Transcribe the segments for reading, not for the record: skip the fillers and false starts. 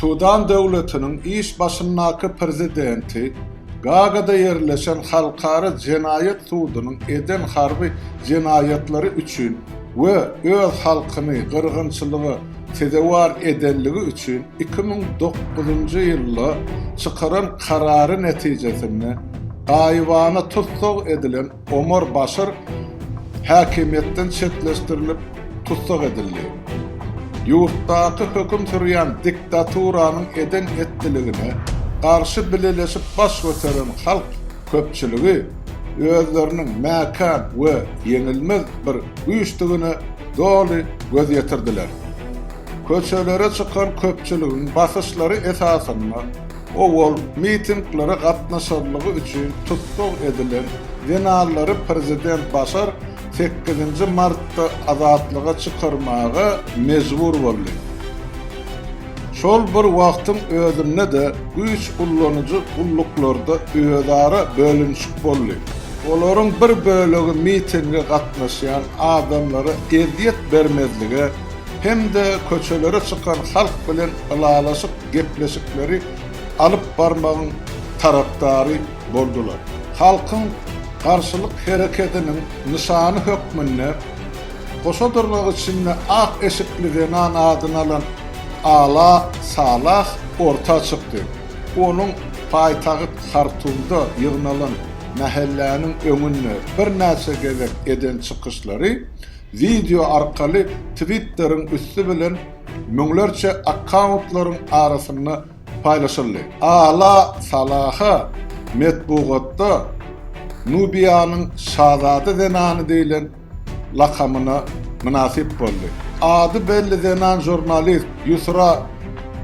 Sudan döwletiniň iş başyndaky prezidenti Gagada yerleşen Halkara Jenaýat Sudynyň eden harby jenaýatlary üçin we öz halkyny gyrgynçylygy tedewar edenligi üçin 2009-njy ýylda çykaran karary netijesinde gaýbana tutsag edilen Omar Başar häkimetden çetleşdirilip tutsag edildi. Ýurtdaky höküm sürýän diktaturanyň eden etdiligine garşy bileleşip baş götüren halk köpçüligi özleriniň mäkan we ýeňilmez bir güýçdigine doly göz ýetirdiler. Köçelere çykan köpçüligiň basyşlary esasynda owol mitinglere gatnaşarlygy üçin tutsag edilen generallary prezident Başar 8 martda azatlyga çykarmaga mejbur boldy. Şol bir wagtyň özünde de güýç ullanyjy ulluklarda öýdara bölünşik boldy. Olaryň bir bölegi mitinge gatnaşýan adamlara eziýet bermezlige hem de köçelere çykan halk bilen ılalaşyp gepleşikleri alyp barmagyň tarapdary boldular. Halkyň garşylyk hereketiniň nişany hökmünde goşadyrlygy üçin ak eşikli denan adyny alan Ala Salah orta çykdy. Onuň paýtagy Hartumda ýygnalan mähelläniň öňünde bir näçe gezek eden çykyşlary video arkaly Twitteriň üstü bilen müňlerçe akkauntlaryň arasynda paýlaşyldy. Ala Salah'a metbugatda Nubiýanyň şazady denany diýilen lakamyna münasip boldy. Ady belli denan jurnalist Yusra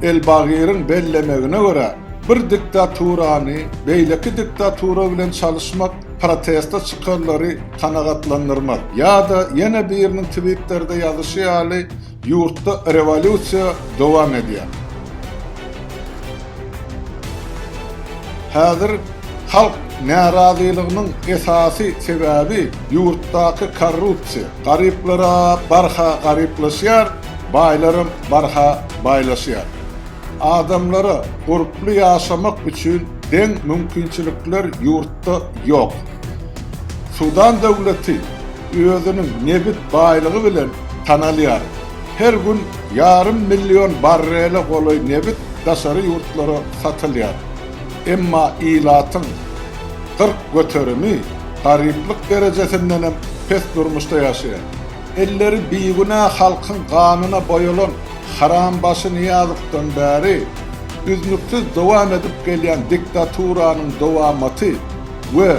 Elbagyryň bellemegine görä bir diktaturany beýleki diktatura bilen çalışmak protesta çykanlary kanagatlandyrmaz. Ýa-da ýene biriniň Twitter'de ýazyşy ýaly ýurtda revolýusiýa dowam edýär. Häzir halk närazylygynyň esasy sebäbi ýurtdaky korrupsiýa. Garyplara barha garyplaşýar, baýlarym barha baýlaşýar. Adamlara guruply ýaşamak üçin deň mümkinçilikler ýurtda ýok. Sudan döwleti özüniň nebit baýlygy bilen tanalýar. Her gün yarım milyon barrele goly nebit daşary ýurtlara satylýar. Emma ilatyň 40 göterimi garyplyk derejesinde hem pes durmuşda ýaşaýar. Elleri biýguna halkyň ganyna boýulan haram başy niýazykdan bäri üznüksiz dowam edip gelýän diktaturanyň dowamaty we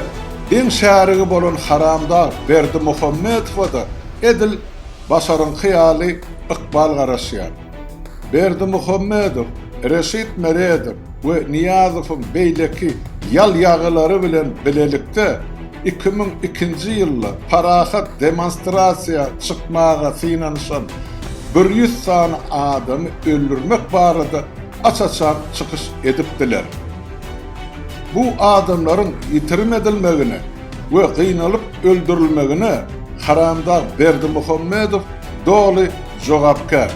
eň şärigi bolan haramdar Berdimuhammedow da Edil Başaryň hyýaly ykbal garaşýar. Berdimuhammedow, Reşit Meredow we Niýazowyň beýleki ýal ýagylary bilen bilelikde 2002-nji ýylda parahat demonstrasiýa çykmaga synanyşan 100 sany adamy öldürmek barada açaçan çykyş edipdiler. Bu adamlaryň ýitirim edilmegine we gıynalyp öldürilmegine haramdar Berdimuhammedow doly jogapkar.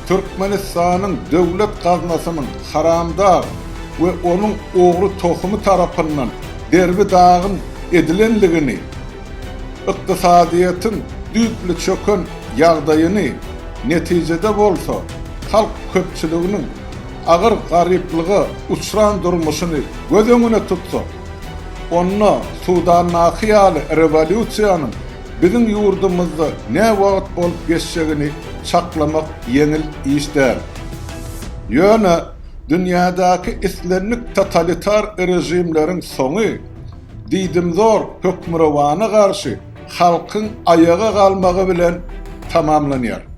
Türkmenistanyň döwlet gaznasynyň haramdar we onuň ogry tohumy tarapyndan derbi dağın edilenligini, ykdysadyýatyň düýpli çöken ýagdaýyny netijede bolsa, halk köpçüliginiň agyr garyplygy uçran durmuşyny göz öňüne tutsa, onna Sudan nahyýaly revolýusiýanyň bizim ýurdumyzda ne wagt bolup geçşegini çaklamak ýeňil iş däl. Ýöne dünýädäki islenlik totalitar rejimleriň soňy diýdimzor hökmürawany garşy halkyň ayaga galmagy bilen tamamlanýar.